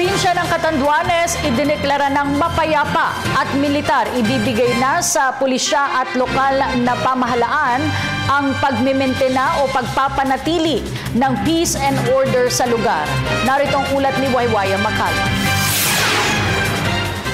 probinsya ng Catanduanes idineklara ng mapayapa at militar. Ibibigay na sa pulisya at lokal na pamahalaan ang pagmementena o pagpapanatili ng peace and order sa lugar. Narito ang ulat ni Waywaya Macal.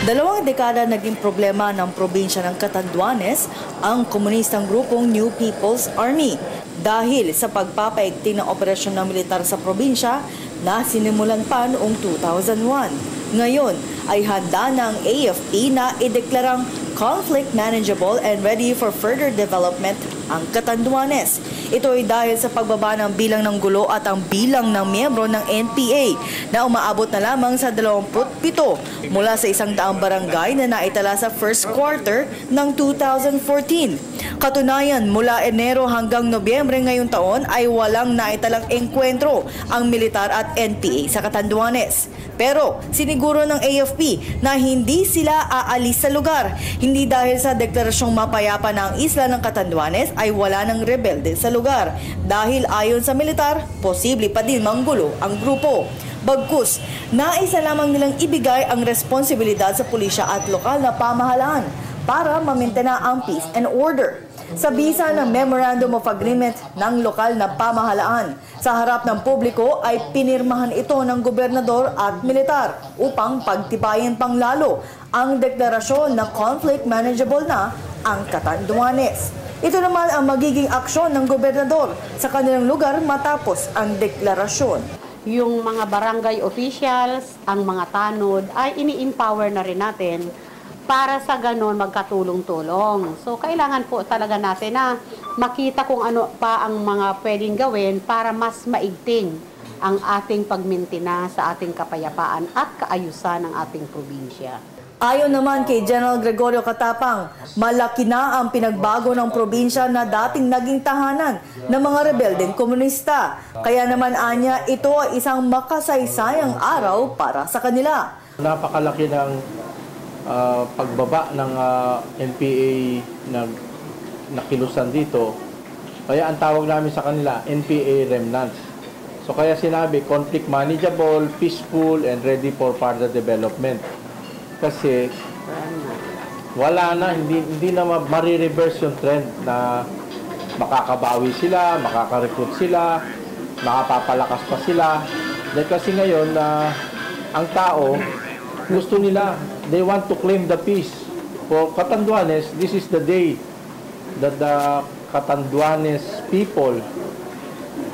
2 dekada naging problema ng probinsya ng Catanduanes ang komunistang grupong New People's Army dahil sa pagpapaigting ng operasyon ng militar sa probinsya na sinimulan pa noong 2001. Ngayon ay handa na ang AFP na ideklarang conflict manageable and ready for further development ang Catanduanes. Ito ay dahil sa pagbaba ng bilang ng gulo at ang bilang ng miyembro ng NPA na umaabot na lamang sa 27 mula sa 100 barangay na naitala sa first quarter ng 2014. Katunayan, mula Enero hanggang Nobyembre ngayong taon ay walang naitalang engkwentro ang militar at NPA sa Catanduanes. Pero siniguro ng AFP na hindi sila aalis sa lugar. Hindi dahil sa deklarasyong mapayapa ng isla ng Catanduanes ay wala ng rebelde sa lugar. Dahil ayon sa militar, posible pa din manggulo ang grupo. Bagkus, naisa lamang nilang ibigay ang responsibilidad sa pulisya at lokal na pamahalaan para mamentena ang peace and order. Sa bisa ng Memorandum of Agreement ng lokal na pamahalaan, sa harap ng publiko ay pinirmahan ito ng gobernador at militar upang pagtibayin pang lalo ang deklarasyon na conflict manageable na ang Catanduanes. Ito naman ang magiging aksyon ng gobernador sa kanilang lugar matapos ang deklarasyon. Yung mga barangay officials, ang mga tanod ay ini-empower na rin natin para sa ganon magkatulong-tulong. So, kailangan po talaga natin na makita kung ano pa ang mga pwedeng gawin para mas maigting ang ating pagmintina sa ating kapayapaan at kaayusan ng ating probinsya. Ayon naman kay General Gregorio Catapang, malaki na ang pinagbago ng probinsya na dating naging tahanan ng mga rebeldeng komunista. Kaya naman anya, ito ay isang makasaysayang araw para sa kanila. Napakalaki ng pagbaba ng NPA na kilusan dito. Kaya ang tawag namin sa kanila, NPA remnants. So kaya sinabi, conflict manageable, peaceful, and ready for further development. Kasi wala na, hindi na marireverse yung trend na makakabawi sila, makaka-recruit sila, makapapalakas pa sila. Dahil kasi ngayon ang tao gusto nila, they want to claim the peace. For Catanduanes, this is the day that the Catanduanes people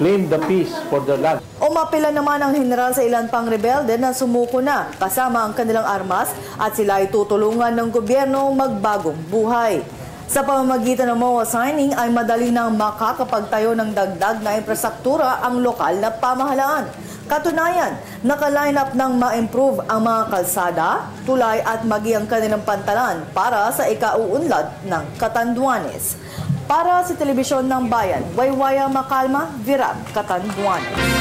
claim the peace for their land. Umapila naman ang general sa ilan pang rebelde na sumuko na kasama ang kanilang armas at sila ay tutulungan ng gobyerno magbagong buhay. Sa pamamagitan ng MOA signing ay madali nang makakapagtayo ng dagdag na infrastruktura ang lokal na pamahalaan. Katunayan, naka-line up ng ma-improve ang mga kalsada, tulay at maging ang kanilang pantalan para sa ikauunlad ng Catanduanes. Para sa Telebisyon ng Bayan, Waywaya Macalma, Virab, Catanduanes.